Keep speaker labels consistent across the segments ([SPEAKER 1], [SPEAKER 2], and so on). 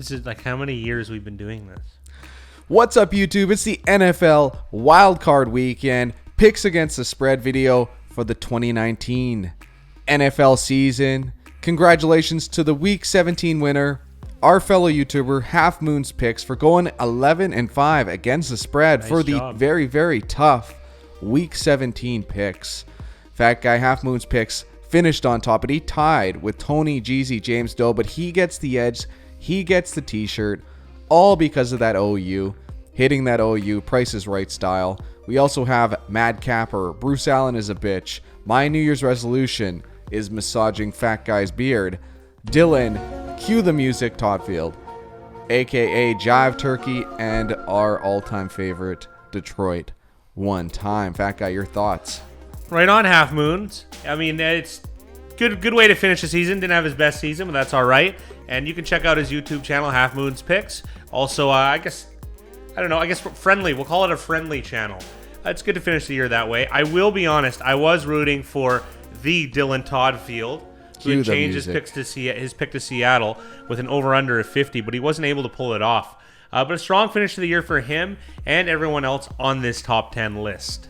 [SPEAKER 1] This is like how many years we've been doing this.
[SPEAKER 2] What's up, YouTube? It's the NFL Wildcard Weekend picks against the spread video for the 2019 NFL season. Congratulations to the Week 17 winner, our fellow YouTuber Halfmoon's picks, for going 11-5 against the spread for the very, very tough Week 17 picks. Fat Guy Halfmoon's picks finished on top, but he tied with Tony, Jeezy, James Doe, but he gets the edge. He gets the t-shirt, all because of that OU. Hitting that OU Price is Right style. We also have Mad Capper, Bruce Allen is a bitch. My New Year's resolution is massaging Fat Guy's beard. Dylan, cue the music, Toddfield, aka Jive Turkey, and our all-time favorite, Detroit One Time. Fat Guy, your thoughts?
[SPEAKER 1] Right on, Halfmoons. I mean, it's good way to finish the season. Didn't have his best season, but that's all right. And you can check out his YouTube channel, Halfmoon's Picks. Also, I guess friendly. We'll call it a friendly channel. It's good to finish the year that way. I will be honest. I was rooting for the Dylan Toddfield, who changed his pick to Seattle with an over-under of 50, but he wasn't able to pull it off. But a strong finish to the year for him and everyone else on this top 10 list.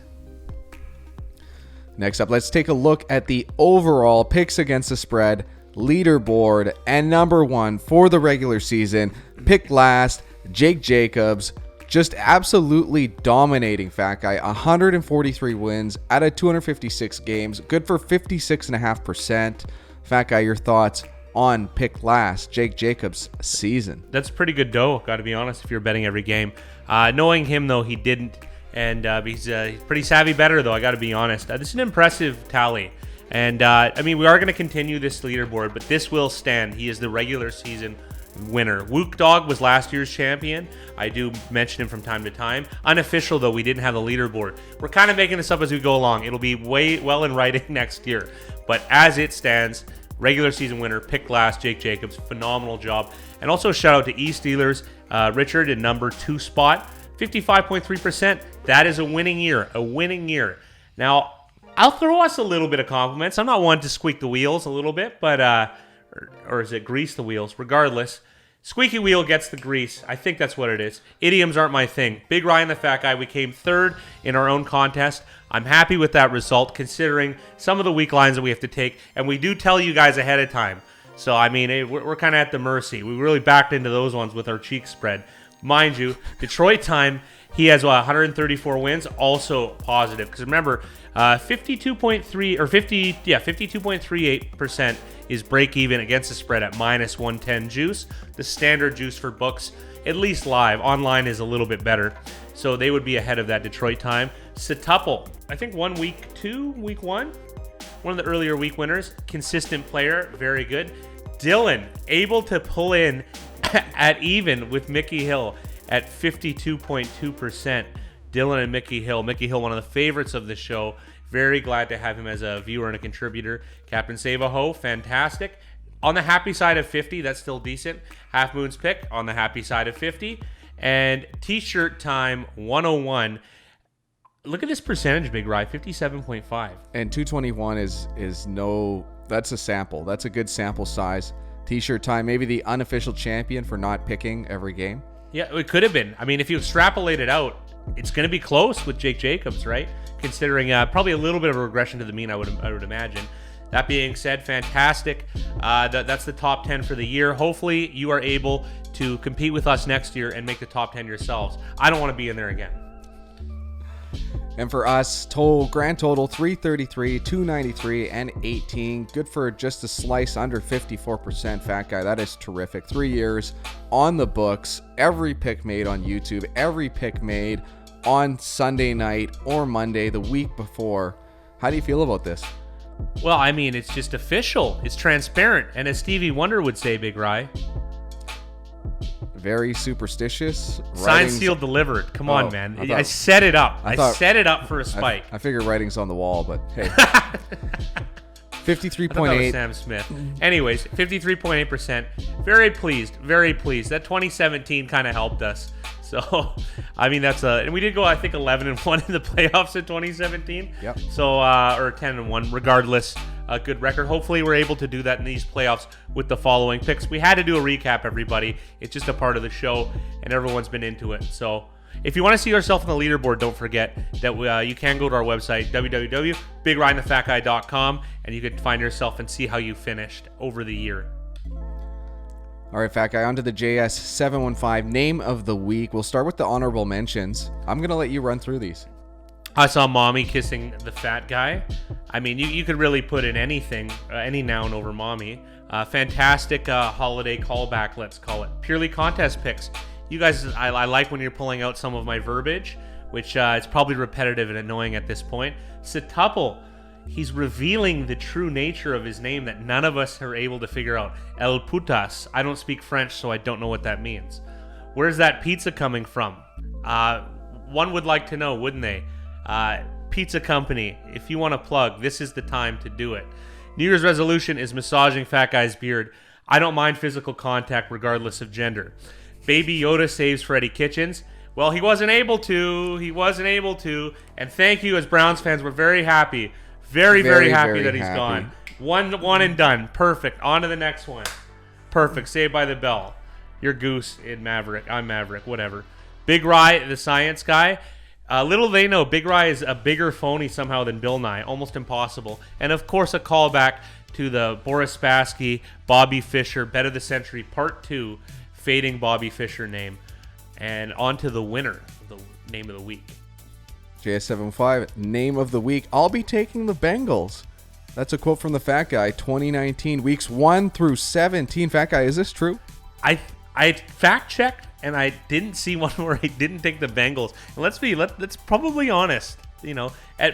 [SPEAKER 2] Next up, let's take a look at the overall picks against the spread leaderboard. And number one for the regular season, picked last, Jake Jacobs, just absolutely dominating Fat Guy. 143 wins out of 256 games, good for 56.5%. Fat Guy, your thoughts on pick last, Jake Jacobs' season?
[SPEAKER 1] That's pretty good dough, got to be honest, if you're betting every game. Knowing him, though, he didn't. And he's pretty savvy better, though, I got to be honest. This is an impressive tally. And, I mean, we are going to continue this leaderboard, but this will stand. He is the regular season winner. Wook Dog was last year's champion. I do mention him from time to time. Unofficial, though, we didn't have the leaderboard. We're kind of making this up as we go along. It'll be well in writing next year. But as it stands, regular season winner, picked last, Jake Jacobs. Phenomenal job. And also shout out to E-Steelers. Richard in number 2 spot. 55.3%. That is a winning year. A winning year. Now, I'll throw us a little bit of compliments. I'm not one to squeak the wheels a little bit, but or is it grease the wheels? Regardless, squeaky wheel gets the grease. I think that's what it is. Idioms aren't my thing. Big Ryan the Fat Guy, we came third in our own contest. I'm happy with that result, considering some of the weak lines that we have to take, and we do tell you guys ahead of time. So, I mean, we're kind of at the mercy. We really backed into those ones with our cheek spread. Mind you, Detroit time, he has 134 wins, also positive. Because remember, 52.38% is break even against the spread at minus 110 juice. The standard juice for books, at least live. Online is a little bit better. So they would be ahead of that Detroit time. Setuple, I think week one. One of the earlier week winners. Consistent player, very good. Dylan, able to pull in at even with Mickey Hill at 52.2%. Dylan and Mickey Hill. Mickey Hill, one of the favorites of the show. Very glad to have him as a viewer and a contributor. Captain Save-A-Ho, fantastic. On the happy side of 50, that's still decent. Halfmoon's pick on the happy side of 50. And T-shirt time 101. Look at this percentage, Big Rye, 57.5.
[SPEAKER 2] And 221 is no, that's a sample. That's a good sample size. T-shirt time, maybe the unofficial champion for not picking every game.
[SPEAKER 1] Yeah, it could have been. I mean, if you extrapolate it out, it's going to be close with Jake Jacobs, right? Considering probably a little bit of a regression to the mean, I would imagine. That being said, fantastic. That's the top 10 for the year. Hopefully, you are able to compete with us next year and make the top 10 yourselves. I don't want to be in there again.
[SPEAKER 2] And for us, grand total 333, 293, and 18. Good for just a slice under 54%. Fat Guy, that is terrific. 3 years on the books. Every pick made on YouTube. Every pick made on Sunday night or Monday the week before. How do you feel about this?
[SPEAKER 1] Well, I mean, it's just official. It's transparent. And as Stevie Wonder would say, Big Rye,
[SPEAKER 2] very superstitious.
[SPEAKER 1] Signed, sealed, delivered. Come on, man. I set it up. I set it up for a spike.
[SPEAKER 2] I figure writing's on the wall, but hey. 53.8.
[SPEAKER 1] Sam Smith. Anyways, 53.8%. Very pleased. Very pleased. That 2017 kind of helped us. So, I mean, and we did go, I think, 11-1 in the playoffs in 2017.
[SPEAKER 2] Yep.
[SPEAKER 1] So, or 10-1, regardless. a good record. Hopefully we're able to do that in these playoffs with the following picks. We had to do a recap, everybody. It's just a part of the show, and everyone's been into it. So if you want to see yourself on the leaderboard, don't forget that you can go to our website, www.bigryanthefatguy.com, and you can find yourself and see how you finished over the year.
[SPEAKER 2] All right, Fat Guy, on to the JS715 name of the week. We'll start with the honorable mentions. I'm going to let you run through these.
[SPEAKER 1] I saw Mommy kissing the fat guy. I mean, you could really put in anything, any noun over Mommy. Fantastic holiday callback, let's call it. Purely contest picks. You guys, I like when you're pulling out some of my verbiage, which it's probably repetitive and annoying at this point. Setuple. He's revealing the true nature of his name that none of us are able to figure out. El Putas. I don't speak French, so I don't know what that means. Where's that pizza coming from? One would like to know, wouldn't they? Pizza company, if you want to plug, this is the time to do it. New Year's resolution is massaging Fat Guy's beard. I don't mind physical contact regardless of gender. Baby Yoda saves Freddie Kitchens. Well, he wasn't able to. And thank you, as Browns fans, we're very happy. Very happy that he's gone. One and done. Perfect. On to the next one. Perfect. Saved by the bell. You're Goose in Maverick. I'm Maverick. Whatever. Big Rye, the science guy. Little they know, Big Rye is a bigger phony somehow than Bill Nye. Almost impossible. And of course, a callback to the Boris Spassky, Bobby Fischer, Bet of the Century, Part 2, fading Bobby Fischer name. And on to the winner of the name of the week.
[SPEAKER 2] JS75, name of the week. I'll be taking the Bengals. That's a quote from the Fat Guy, 2019, weeks 1 through 17. Fat Guy, is this true?
[SPEAKER 1] I fact-checked, and I didn't see one where I didn't take the Bengals. And let's probably honest.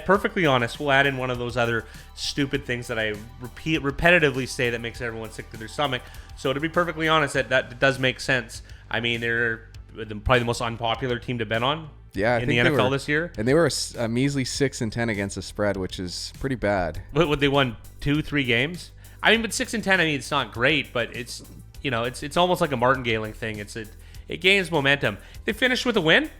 [SPEAKER 1] Perfectly honest, we'll add in one of those other stupid things that I repetitively say that makes everyone sick to their stomach. So to be perfectly honest, that does make sense. I mean, they're probably the most unpopular team to bet on.
[SPEAKER 2] Yeah,
[SPEAKER 1] in the NFL this year,
[SPEAKER 2] and they were a measly 6-10 against the spread, which is pretty bad.
[SPEAKER 1] What they won 2-3 games? I mean, but 6-10. I mean, it's not great, but it's it's almost like a martingale thing. It gains momentum. They finished with a win.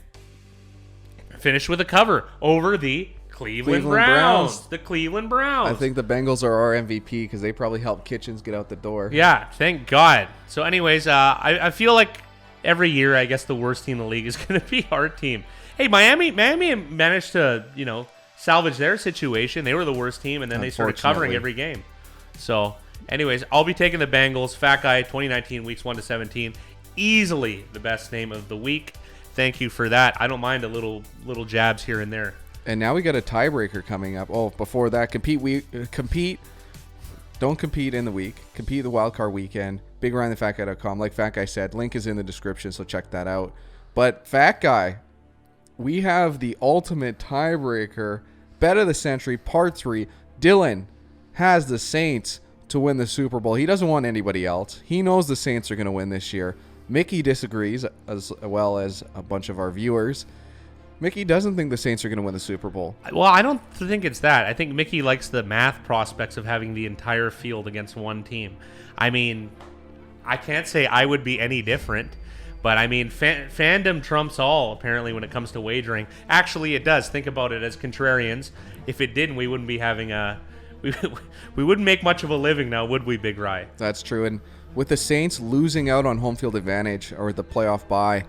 [SPEAKER 1] Finished with a cover over the Cleveland Browns. The Cleveland Browns.
[SPEAKER 2] I think the Bengals are our MVP because they probably helped Kitchens get out the door.
[SPEAKER 1] Yeah, thank God. So, anyways, I feel like every year, I guess the worst team in the league is going to be our team. Hey, Miami managed to, salvage their situation. They were the worst team, and then they started covering every game. So, anyways, I'll be taking the Bengals. Fat Guy, 2019, weeks 1 to 17. Easily the best name of the week. Thank you for that. I don't mind a little jabs here and there.
[SPEAKER 2] And now we got a tiebreaker coming up. Oh, before that, compete. Don't compete in the week. Compete the Wildcard weekend. BigRyanTheFatGuy.com. Like Fat Guy said, link is in the description, so check that out. But Fat Guy, we have the ultimate tiebreaker. Bet of the Century, Part 3. Dylan has the Saints to win the Super Bowl. He doesn't want anybody else. He knows the Saints are going to win this year. Mickey disagrees, as well as a bunch of our viewers. Mickey doesn't think the Saints are going to win the Super Bowl.
[SPEAKER 1] Well, I don't think it's that. I think Mickey likes the math prospects of having the entire field against one team. I mean, I can't say I would be any different, but I mean, fandom trumps all, apparently, when it comes to wagering. Actually, it does. Think about it as contrarians. If it didn't, we wouldn't be having we wouldn't make much of a living now, would we, Big Rye?
[SPEAKER 2] That's true. And with the Saints losing out on home field advantage or the playoff bye,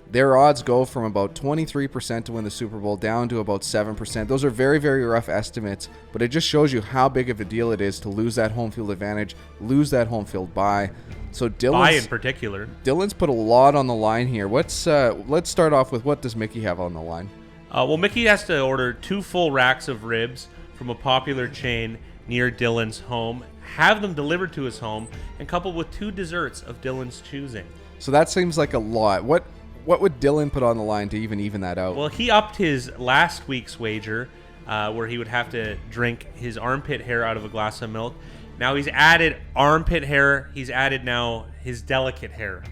[SPEAKER 2] their odds go from about 23% to win the Super Bowl down to about 7%. Those are very, very rough estimates, but it just shows you how big of a deal it is to lose that home field advantage, lose that home field bye. So
[SPEAKER 1] in particular,
[SPEAKER 2] Dylan's put a lot on the line here. Let's start off with, what does Mickey have on the line?
[SPEAKER 1] Well, Mickey has to order 2 full racks of ribs from a popular chain near Dylan's home, have them delivered to his home, and coupled with 2 desserts of Dylan's choosing.
[SPEAKER 2] So that seems like a lot. What would Dylan put on the line to even that out?
[SPEAKER 1] Well, he upped his last week's wager, where he would have to drink his armpit hair out of a glass of milk. Now he's added armpit hair. He's added now his delicate hair,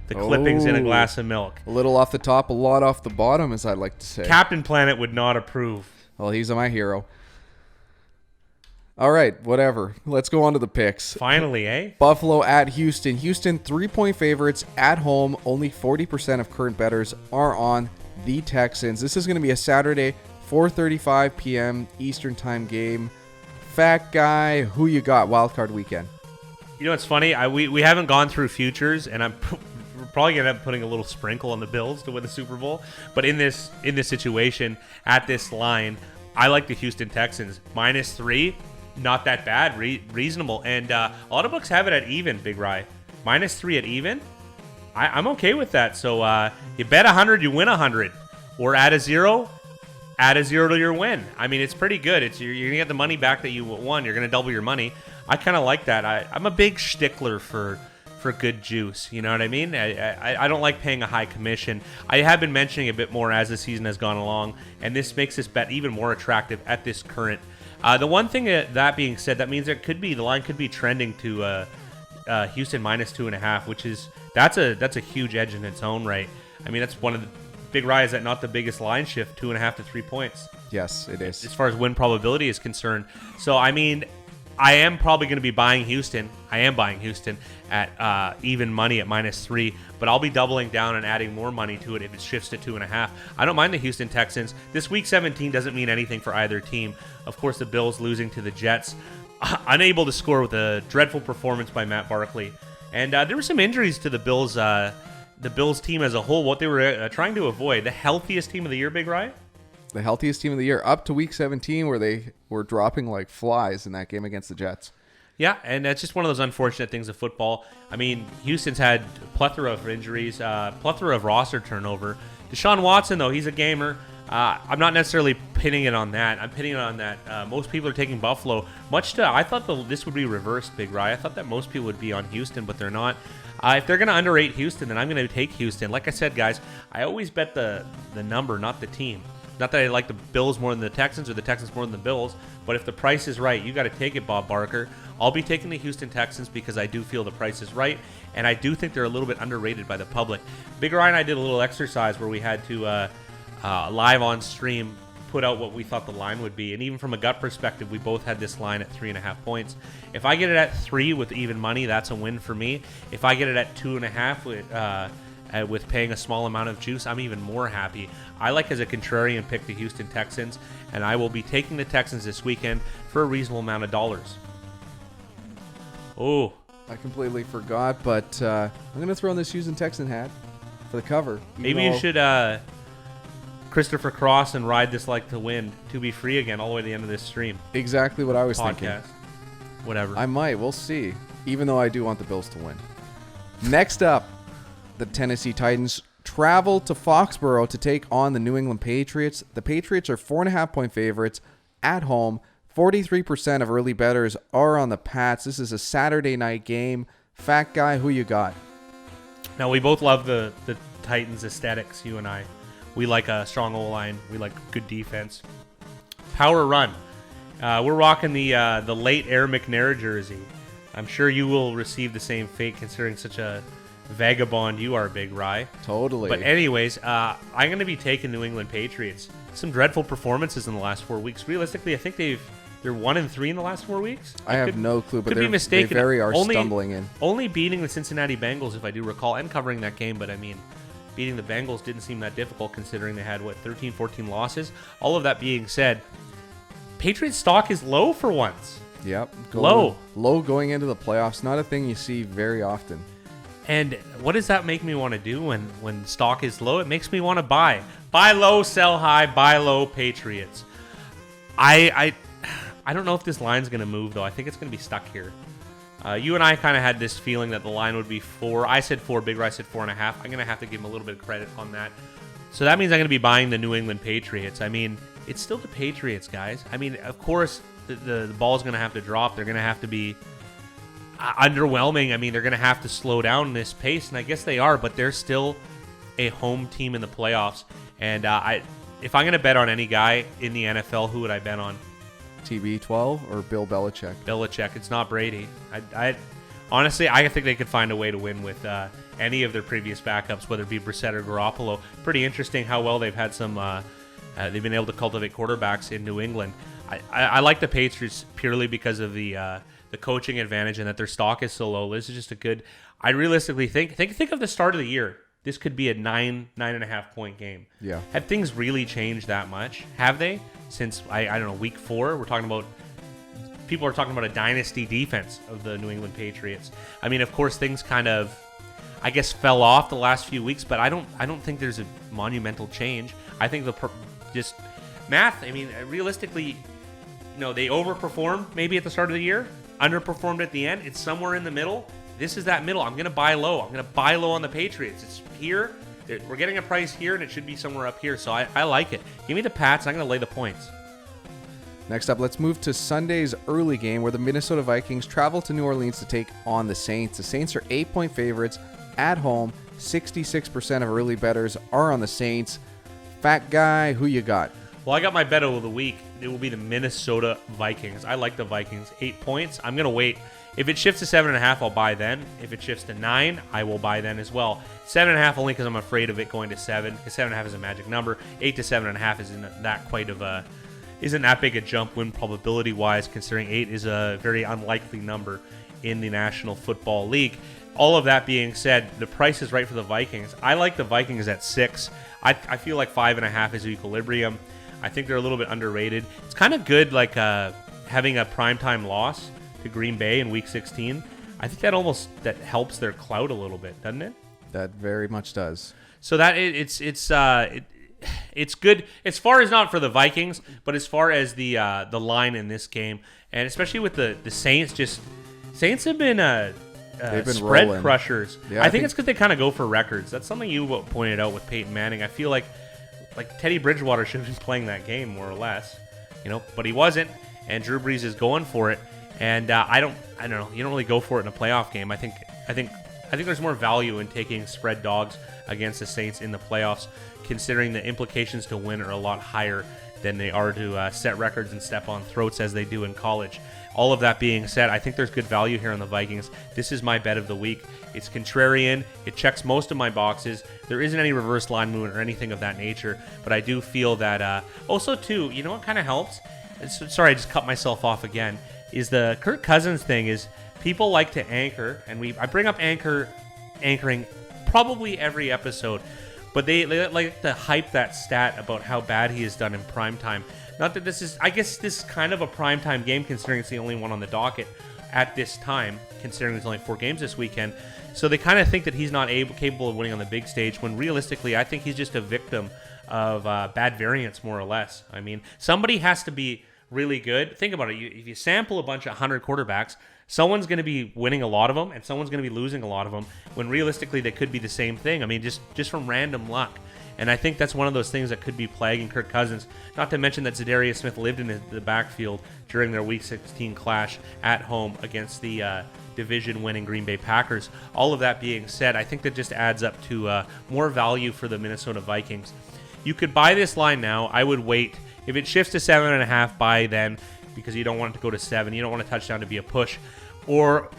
[SPEAKER 1] the clippings in a glass of milk.
[SPEAKER 2] A little off the top, a lot off the bottom, as I like to say.
[SPEAKER 1] Captain Planet would not approve.
[SPEAKER 2] Well, he's my hero. All right, whatever. Let's go on to the picks.
[SPEAKER 1] Finally, eh?
[SPEAKER 2] Buffalo at Houston. Houston, 3-point favorites at home. Only 40% of current bettors are on the Texans. This is going to be a Saturday, 4:35 p.m. Eastern time game. Fat Guy, who you got Wildcard weekend?
[SPEAKER 1] You know, it's funny. We haven't gone through futures, and we're probably gonna end up putting a little sprinkle on the Bills to win the Super Bowl. But in this situation, at this line, I like the Houston Texans -3. Not that bad, reasonable. And a lot of books have it at even. Big Rye, -3 at even. I'm okay with that. So you bet 100, you win 100, or add a zero to your win. I mean, it's pretty good. You're gonna get the money back that you won. You're gonna double your money. I kind of like that. I'm a big stickler for good juice. You know what I mean? I don't like paying a high commission. I have been mentioning a bit more as the season has gone along, and this makes this bet even more attractive at this current. The one thing that being said, that means the line could be trending to Houston -2.5, which is that's a huge edge in its own right. I mean, that's one of the Big Rye, is that not the biggest line shift, 2.5 to 3 points?
[SPEAKER 2] Yes, it is.
[SPEAKER 1] As far as win probability is concerned. So, I mean, I am probably going to be buying Houston. I am buying Houston at even money at -3, but I'll be doubling down and adding more money to it if it shifts to 2.5. I don't mind the Houston Texans. This week 17 doesn't mean anything for either team. Of course, the Bills losing to the Jets, unable to score with a dreadful performance by Matt Barkley. And there were some injuries to the Bills team as a whole, what they were trying to avoid. The healthiest team of the year, Big Rye?
[SPEAKER 2] The healthiest team of the year, up to week 17, where they were dropping like flies in that game against the Jets.
[SPEAKER 1] Yeah, and that's just one of those unfortunate things of football. I mean, Houston's had a plethora of injuries, plethora of roster turnover. Deshaun Watson, though, he's a gamer. I'm not necessarily pinning it on that. I'm pinning it on that most people are taking Buffalo. I thought this would be reversed, Big Rye. I thought that most people would be on Houston, but they're not. If they're going to underrate Houston, then I'm going to take Houston. Like I said, guys, I always bet the number, not the team. Not that I like the Bills more than the Texans or the Texans more than the Bills, but if the price is right, you got to take it, Bob Barker. I'll be taking the Houston Texans because I do feel the price is right, and I do think they're a little bit underrated by the public. Big Ryan and I did a little exercise where we had to live on stream put out what we thought the line would be, and even from a gut perspective, we both had this line at 3.5 points. If I get it at 3 with even money, that's a win for me. If I get it at 2.5 with paying a small amount of juice, I'm even more happy. I like, as a contrarian, pick the Houston Texans, and I will be taking the Texans this weekend for a reasonable amount of dollars. Oh,
[SPEAKER 2] I completely forgot, but I'm going to throw in this Houston Texan hat for the cover.
[SPEAKER 1] Maybe you should Christopher Cross and ride this like the wind to be free again all the way to the end of this stream.
[SPEAKER 2] Exactly what I was
[SPEAKER 1] Podcast.
[SPEAKER 2] thinking.
[SPEAKER 1] Whatever.
[SPEAKER 2] I might. We'll see. Even though I do want the Bills to win. Next up, the Tennessee Titans travel to Foxborough to take on the New England Patriots. The Patriots are 4.5-point favorites at home. 43% of early bettors are on the Pats. This is a Saturday night game. Fat Guy, who you got?
[SPEAKER 1] Now, we both love the Titans aesthetics, you and I. We like a strong O-line. We like good defense. Power run. We're rocking the late Air McNair jersey. I'm sure you will receive the same fate considering such a vagabond you are, Big Rye.
[SPEAKER 2] Totally.
[SPEAKER 1] But anyways, I'm going to be taking New England Patriots. Some dreadful performances in the last 4 weeks. Realistically, I think they're 1-3 in the last 4 weeks.
[SPEAKER 2] I have no clue, but
[SPEAKER 1] could be mistaken.
[SPEAKER 2] They very are stumbling in.
[SPEAKER 1] Only beating the Cincinnati Bengals, if I do recall, and covering that game. But I mean, beating the Bengals didn't seem that difficult considering they had, 13, 14 losses. All of that being said, Patriots stock is low for once.
[SPEAKER 2] Yep.
[SPEAKER 1] Low
[SPEAKER 2] going into the playoffs. Not a thing you see very often.
[SPEAKER 1] And what does that make me want to do when stock is low? It makes me want to buy. Buy low, sell high, buy low, Patriots. I don't know if this line's going to move, though. I think it's going to be stuck here. You and I kind of had this feeling that the line would be 4. I said 4. Big Ry said 4.5. I'm going to have to give him a little bit of credit on that. So that means I'm going to be buying the New England Patriots. I mean, it's still the Patriots, guys. I mean, of course, the ball's going to have to drop. They're going to have to be underwhelming. I mean, they're going to have to slow down this pace, and I guess they are, but they're still a home team in the playoffs. And if I'm going to bet on any guy in the NFL, who would I bet on?
[SPEAKER 2] TB12 or Bill Belichick?
[SPEAKER 1] Belichick. It's not Brady. I honestly, I think they could find a way to win with any of their previous backups, whether it be Brissett or Garoppolo. Pretty interesting how well they've had some. They've been able to cultivate quarterbacks in New England. I like the Patriots purely because of the coaching advantage and that their stock is so low. This is just a good. I realistically think of the start of the year. This could be a 9.5 point game.
[SPEAKER 2] Yeah.
[SPEAKER 1] Have things really changed that much? Have they? Since I don't know, week 4? We're talking about people are talking about a dynasty defense of the New England Patriots. I mean, of course, things kind of, I guess, fell off the last few weeks, but I don't think there's a monumental change. I think just math. I mean, realistically, they overperformed maybe at the start of the year, underperformed at the end. It's somewhere in the middle. This is that middle. I'm going to buy low. I'm going to buy low on the Patriots. It's here. We're getting a price here, and it should be somewhere up here. So I like it. Give me the Pats. I'm going to lay the points.
[SPEAKER 2] Next up, let's move to Sunday's early game where the Minnesota Vikings travel to New Orleans to take on the Saints. The Saints are 8-point favorites at home. 66% of early bettors are on the Saints. Fat guy, who you got?
[SPEAKER 1] Well, I got my bet of the week. It will be the Minnesota Vikings. I like the Vikings. 8 points. I'm going to wait. If it shifts to 7.5, I'll buy then. If it shifts to 9, I will buy then as well. 7.5 only because I'm afraid of it going to 7. Because 7.5 is a magic number. 8 to 7.5 isn't that big a jump win probability wise, considering 8 is a very unlikely number in the National Football League. All of that being said, the price is right for the Vikings. I like the Vikings at 6. I feel like 5.5 is equilibrium. I think they're a little bit underrated. It's kind of good, like having a primetime loss to Green Bay in Week 16. I think that helps their clout a little bit, doesn't it?
[SPEAKER 2] That very much does.
[SPEAKER 1] So that it's good as far as not for the Vikings, but as far as the line in this game, and especially with the Saints. Saints have been
[SPEAKER 2] they've been
[SPEAKER 1] spread
[SPEAKER 2] rolling.
[SPEAKER 1] Crushers.
[SPEAKER 2] Yeah,
[SPEAKER 1] I think it's because they kind of go for records. That's something you pointed out with Peyton Manning. I feel like Teddy Bridgewater should have been playing that game more or less, but he wasn't. And Drew Brees is going for it. And I don't know. You don't really go for it in a playoff game. I think there's more value in taking spread dogs against the Saints in the playoffs, considering the implications to win are a lot higher than they are to set records and step on throats as they do in college. All of that being said, I think there's good value here on the Vikings. This is my bet of the week. It's contrarian. It checks most of my boxes. There isn't any reverse line movement or anything of that nature, but I do feel that also too, what kind of helps? Sorry, I just cut myself off again. Is the Kirk Cousins thing is people like to anchor, and I bring up anchoring probably every episode, but they like to hype that stat about how bad he has done in primetime. Not that I guess this is kind of a primetime game considering it's the only one on the docket at this time, considering there's only 4 games this weekend. So they kind of think that he's not capable of winning on the big stage, when realistically I think he's just a victim of bad variance, more or less. I mean, somebody has to be really good. Think about it. If you sample a bunch of 100 quarterbacks, someone's going to be winning a lot of them, and someone's going to be losing a lot of them, when realistically they could be the same thing. I mean, just from random luck. And I think that's one of those things that could be plaguing Kirk Cousins. Not to mention that Zadarius Smith lived in the backfield during their Week 16 clash at home against the division-winning Green Bay Packers. All of that being said, I think that just adds up to more value for the Minnesota Vikings. You could buy this line now. I would wait. If it shifts to 7.5, buy then, because you don't want it to go to 7. You don't want a touchdown to be a push. Or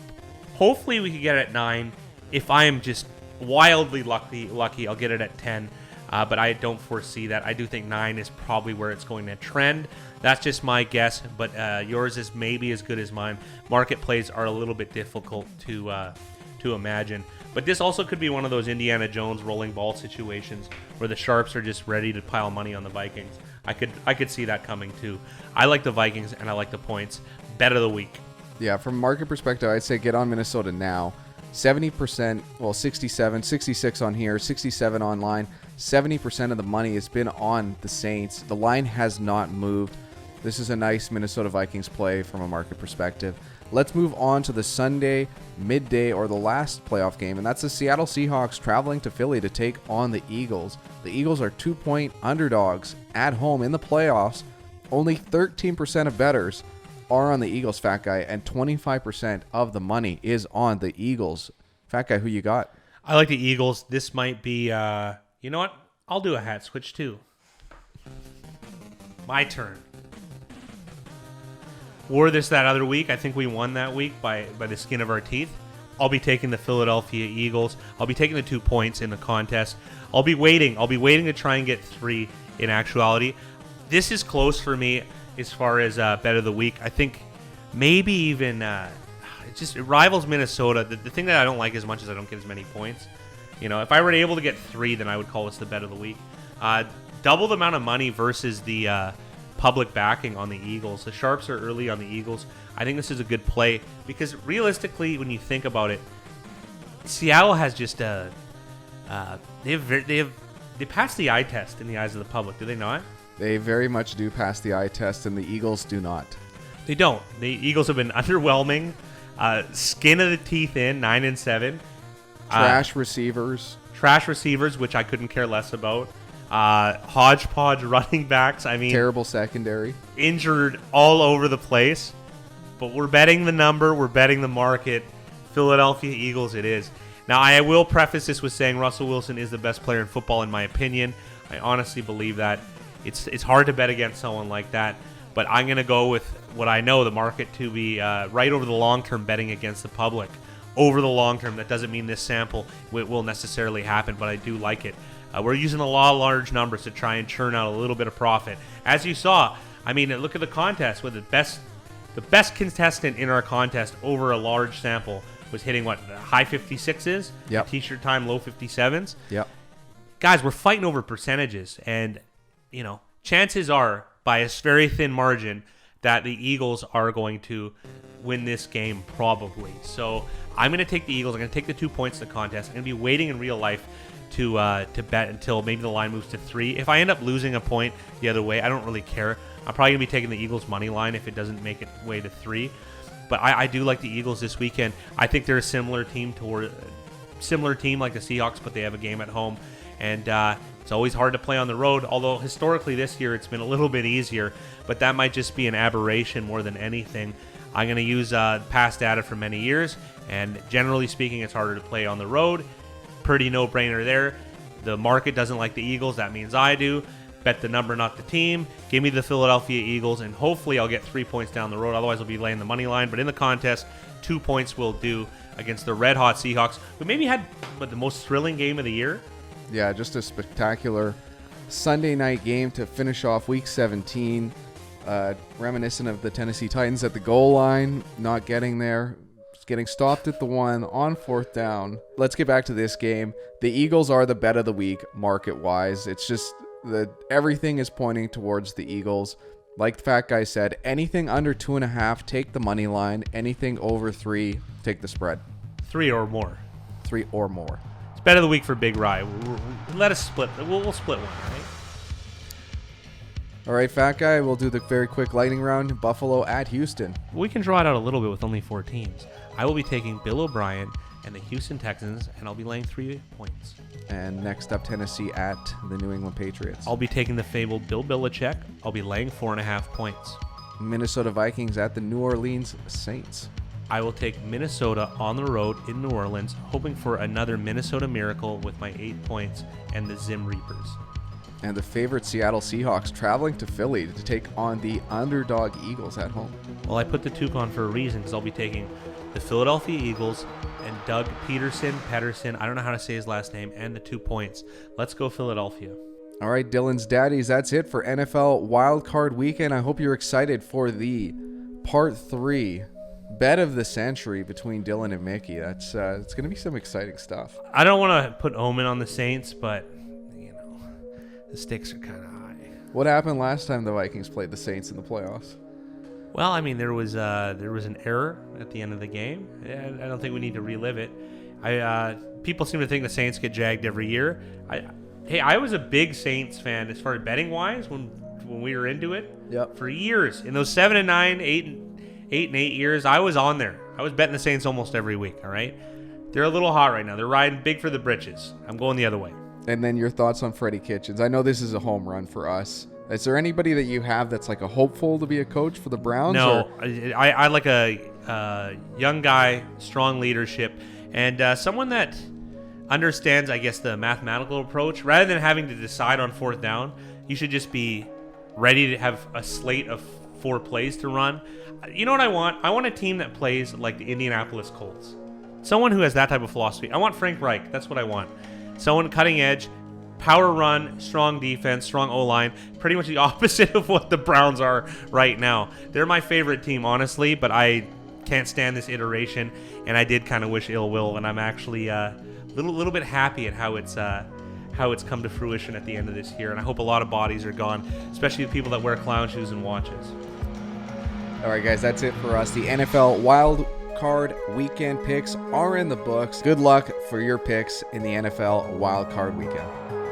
[SPEAKER 1] hopefully we could get it at 9. If I am just wildly lucky, I'll get it at 10. But I don't foresee that. I do think 9 is probably where it's going to trend. That's just my guess, but yours is maybe as good as mine. Market plays are a little bit difficult to imagine. But this also could be one of those Indiana Jones rolling ball situations where the sharps are just ready to pile money on the Vikings. I could see that coming too. I like the Vikings and I like the points. Bet of the week.
[SPEAKER 2] Yeah, from market perspective, I'd say get on Minnesota now. 70%, well, 67, 66 on here, 67 online. 70% of the money has been on the Saints. The line has not moved. This is a nice Minnesota Vikings play from a market perspective. Let's move on to the Sunday midday, or the last playoff game, and that's the Seattle Seahawks traveling to Philly to take on the Eagles. The Eagles are 2-point underdogs at home in the playoffs. Only 13% of bettors are on the Eagles, Fat Guy, and 25% of the money is on the Eagles. Fat Guy, who you got?
[SPEAKER 1] I like the Eagles. This might be, you know what? I'll do a hat switch too. My turn. Wore this that other week. I think we won that week by the skin of our teeth. I'll be taking the Philadelphia Eagles. I'll be taking the 2 points in the contest. I'll be waiting to try and get 3 in actuality. This is close for me as far as bet of the week. I think maybe even it rivals Minnesota. The thing that I don't like as much is I don't get as many points. If I were able to get 3, then I would call this the bet of the week. Double the amount of money versus the public backing on the Eagles. The sharps are early on the Eagles. I think this is a good play because realistically, when you think about it, Seattle has just they passed the eye test in the eyes of the public, do they not?
[SPEAKER 2] They very much do pass the eye test, and the Eagles do not.
[SPEAKER 1] They don't. The Eagles have been underwhelming, skin of the teeth in, 9-7.
[SPEAKER 2] Trash receivers,
[SPEAKER 1] which I couldn't care less about. Hodgepodge running backs. I mean,
[SPEAKER 2] terrible secondary,
[SPEAKER 1] injured all over the place. But we're betting the number. We're betting the market. Philadelphia Eagles it is. Now, I will preface this with saying Russell Wilson is the best player in football, in my opinion. I honestly believe that. It's hard to bet against someone like that. But I'm going to go with what I know the market to be right over the long term, betting against the public. Over the long term, that doesn't mean this sample will necessarily happen, but I do like it. We're using a lot of large numbers to try and churn out a little bit of profit. As you saw, I mean, look at the contest with the best contestant in our contest over a large sample was hitting what, high 56s?
[SPEAKER 2] Yep.
[SPEAKER 1] T-shirt time, low 57s?
[SPEAKER 2] Yep.
[SPEAKER 1] Guys, we're fighting over percentages, and, you know, chances are, by a very thin margin, that the Eagles are going to win this game probably. So I'm going to take the Eagles. I'm going to take the 2 points in the contest. I'm going to be waiting in real life to bet until maybe the line moves to 3. If I end up losing a point the other way, I don't really care. I'm probably going to be taking the Eagles money line if it doesn't make it way to 3. But I do like the Eagles this weekend. I think they're a similar team like the Seahawks, but they have a game at home. And it's always hard to play on the road, although historically this year it's been a little bit easier. But that might just be an aberration more than anything. I'm going to use past data for many years, and generally speaking, it's harder to play on the road. Pretty no-brainer there. The market doesn't like the Eagles. That means I do. Bet the number, not the team. Give me the Philadelphia Eagles, and hopefully I'll get 3 points down the road. Otherwise, I'll be laying the money line. But in the contest, 2 points will do against the red-hot Seahawks, who maybe had the most thrilling game of the year.
[SPEAKER 2] Yeah, just a spectacular Sunday night game to finish off Week 17. Reminiscent of the Tennessee Titans at the goal line, not getting there, getting stopped at the 1 on 4th down. Let's get back to this game. The Eagles are the bet of the week market-wise. It's just that everything is pointing towards the Eagles. Like the Fat Guy said, anything under 2.5, take the money line. Anything over 3, take the spread.
[SPEAKER 1] 3 or more.
[SPEAKER 2] 3 or more.
[SPEAKER 1] It's bet of the week for Big Rye. Let us split. We'll split one, right?
[SPEAKER 2] All right, Fat Guy, we'll do the very quick lightning round. Buffalo at Houston.
[SPEAKER 1] We can draw it out a little bit with only 4 teams. I will be taking Bill O'Brien and the Houston Texans, and I'll be laying 3 points.
[SPEAKER 2] And next up, Tennessee at the New England Patriots.
[SPEAKER 1] I'll be taking the fabled Bill Belichick. I'll be laying 4.5 points.
[SPEAKER 2] Minnesota Vikings at the New Orleans Saints.
[SPEAKER 1] I will take Minnesota on the road in New Orleans, hoping for another Minnesota miracle with my 8 points and the Zim Reapers.
[SPEAKER 2] And the favorite Seattle Seahawks traveling to Philly to take on the underdog Eagles at home.
[SPEAKER 1] Well, I put the Toucan for a reason because I'll be taking the Philadelphia Eagles and Doug Pederson, I don't know how to say his last name, and the 2 points. Let's go Philadelphia.
[SPEAKER 2] All right, Dylan's Daddies, that's it for NFL Wildcard Weekend. I hope you're excited for the Part 3 bet of the century between Dylan and Mickey. It's going to be some exciting stuff.
[SPEAKER 1] I don't want to put Omen on the Saints, but the stakes are kind of high.
[SPEAKER 2] What happened last time the Vikings played the Saints in the playoffs?
[SPEAKER 1] Well, I mean, there was an error at the end of the game. I don't think we need to relive it. People seem to think the Saints get jagged every year. I was a big Saints fan as far as betting wise when we were into it.
[SPEAKER 2] Yep.
[SPEAKER 1] For years, in those 7 and 9, 8 and 8 years, I was on there. I was betting the Saints almost every week. All right, they're a little hot right now. They're riding big for the britches. I'm going the other way.
[SPEAKER 2] And then your thoughts on Freddie Kitchens. I know this is a home run for us. Is there anybody that you have that's like a hopeful to be a coach for the Browns?
[SPEAKER 1] No, I like a young guy, strong leadership, and someone that understands, I guess, the mathematical approach. Rather than having to decide on 4th down, you should just be ready to have a slate of 4 plays to run. You know what I want? I want a team that plays like the Indianapolis Colts. Someone who has that type of philosophy. I want Frank Reich. That's what I want. Someone cutting edge, power run, strong defense, strong O-line. Pretty much the opposite of what the Browns are right now. They're my favorite team, honestly, but I can't stand this iteration, and I did kind of wish ill will, and I'm actually a little bit happy at how how it's come to fruition at the end of this year. And I hope a lot of bodies are gone, especially the people that wear clown shoes and watches.
[SPEAKER 2] All right, guys, that's it for us. The NFL Wild Card weekend picks are in the books. Good luck for your picks in the NFL Wild Card weekend.